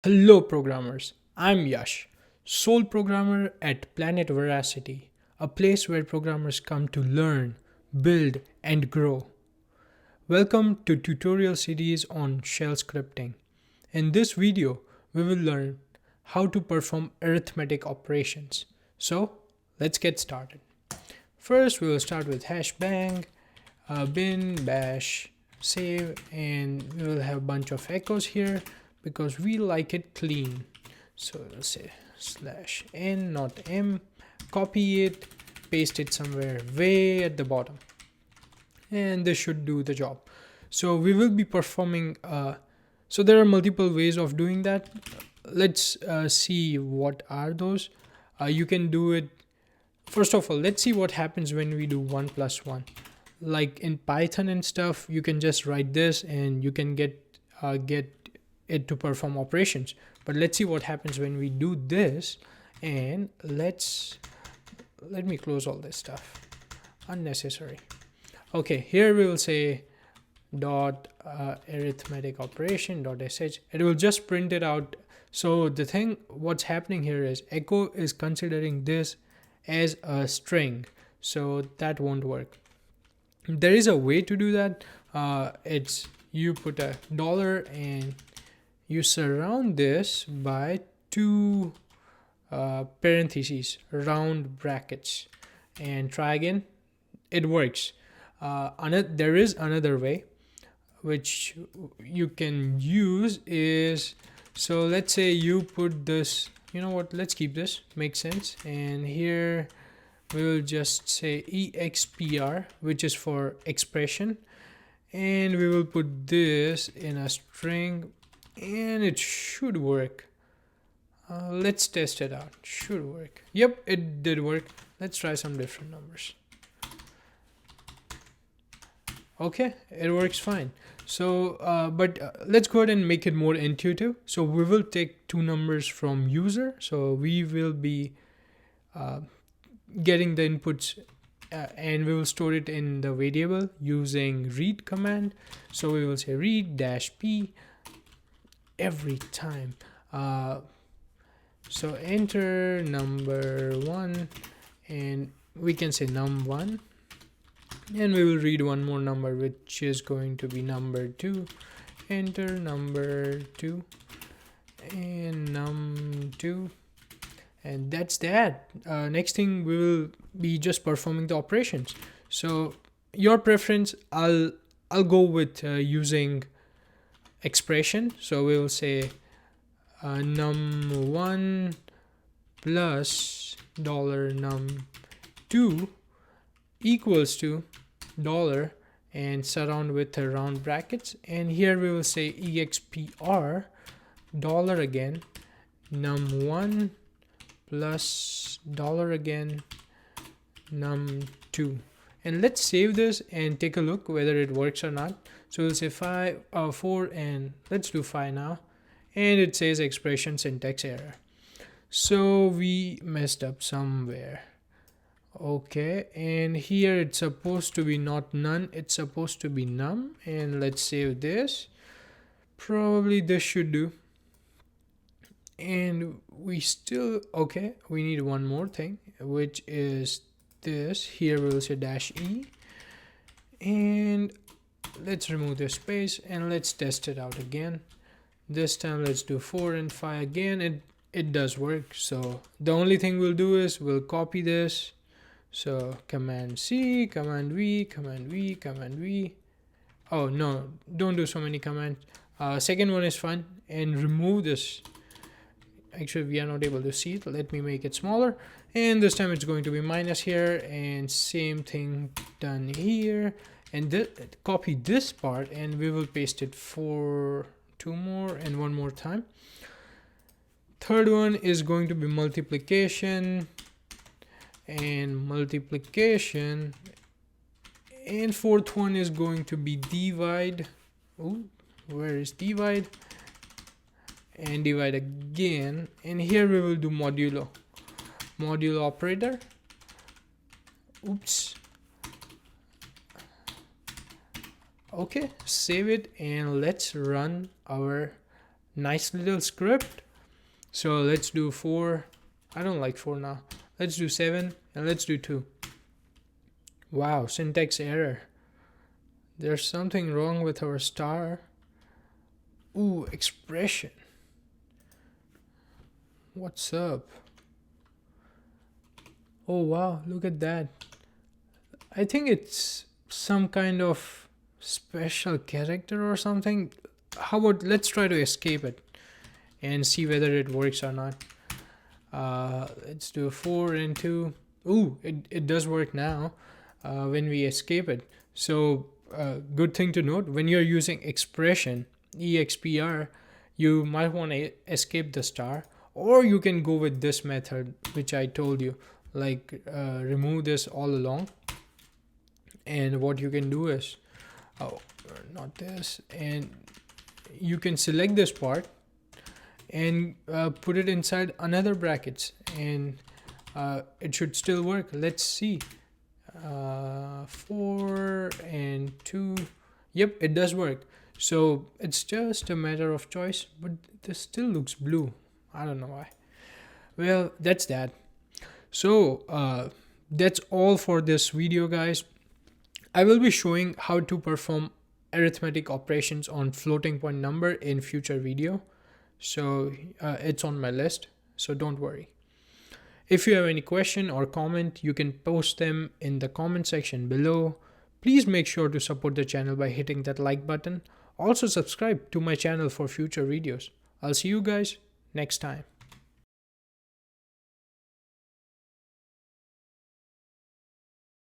Hello, programmers. I'm Yash, sole programmer at planetvearcity, a place where programmers come to learn, build, and grow. Welcome to tutorial series on shell scripting. In this video, we will learn how to perform arithmetic operations. So, let's get started. First, we will start with hash bang, bin bash save, and we will have a bunch of echoes here because we like it clean. So let's say slash n, not m, copy it, paste it somewhere way at the bottom, and this should do the job. So we will be performing so there are multiple ways of doing that. Let's see what are those. You can do it. First of all, let's see what happens when we do 1 plus 1. Like in Python and stuff, you can just write this and you can get it to perform operations. But let's see what happens when we do this. And let me close all this stuff. Unnecessary. Okay, here we will say dot arithmetic operation dot sh. It will just print it out. So the thing what's happening here is echo is considering this as a string, so that won't work. There is a way to do that. It's you put a dollar and you surround this by two parentheses, round brackets, and try again. It works. There is another way which you can use is, so let's say you put this, you know what, let's keep this, makes sense. And here we will just say expr, which is for expression, and we will put this in a string and it should work. Let's test it out. Should work. Yep, it did work. Let's try some different numbers. Okay, it works fine. So but let's go ahead and make it more intuitive. So we will take two numbers from user, so we will be getting the inputs and we will store it in the variable using read command. So we will say read dash p every time. So enter number 1 and we can say num1, and we will read one more number which is going to be number 2. Enter number 2 and num2, and that's that. Next thing, we will be just performing the operations. So your preference, I'll go with using expression. So we will say num1 plus $num2 equals to dollar and surround with the round brackets, and here we will say expr dollar again num1 plus dollar again num2, and let's save this and take a look whether it works or not. So we'll say 4 and let's do 5 now, and it says expression syntax error. So we messed up somewhere. Okay, and here it's supposed to be not none, it's supposed to be num, and let's save this. Probably this should do. And we still, okay, we need one more thing, which is this. Here we will say dash e, and let's remove this space and let's test it out again. This time let's do 4 and 5 again. It does work. So the only thing we'll do is we'll copy this. So command C, command V, command V, command V. Oh no, don't do so many commands. Second one is fine, and remove this. Actually, we are not able to see it. Let me make it smaller. And this time it's going to be minus here, and same thing done here. And copy this part, and we will paste it for 2 more and 1 more time. Third one is going to be multiplication and multiplication, and fourth one is going to be divide. Oh, where is divide? And divide again, and here we will do modulo operator. Oops. Okay, save it and let's run our Nice little script. So let's do 4. I don't like 4 now. Let's do 7 and let's do 2. Wow, syntax error. There's something wrong with our star. Ooh, expression. What's up? Oh wow, look at that. I think it's some kind of special character or something. How about let's try to escape it and see whether it works or not. Let's do 4 and 2. Ooh, it does work now when we escape it. So good thing to note, when you're using expression, expr, you might want to escape the star, or you can go with this method which I told you, like remove this all along. And what you can do is, not this, and you can select this part and put it inside another brackets, and it should still work. Let's see. 4 and 2. Yep, it does work. So it's just a matter of choice, but this still looks blue. I don't know why. Well, that's that. So that's all for this video, guys. I will be showing how to perform arithmetic operations on floating point number in future video. So it's on my list, so don't worry. If you have any question or comment, you can post them in the comment section below. Please make sure to support the channel by hitting that like button. Also subscribe to my channel for future videos. I'll see you guys next time.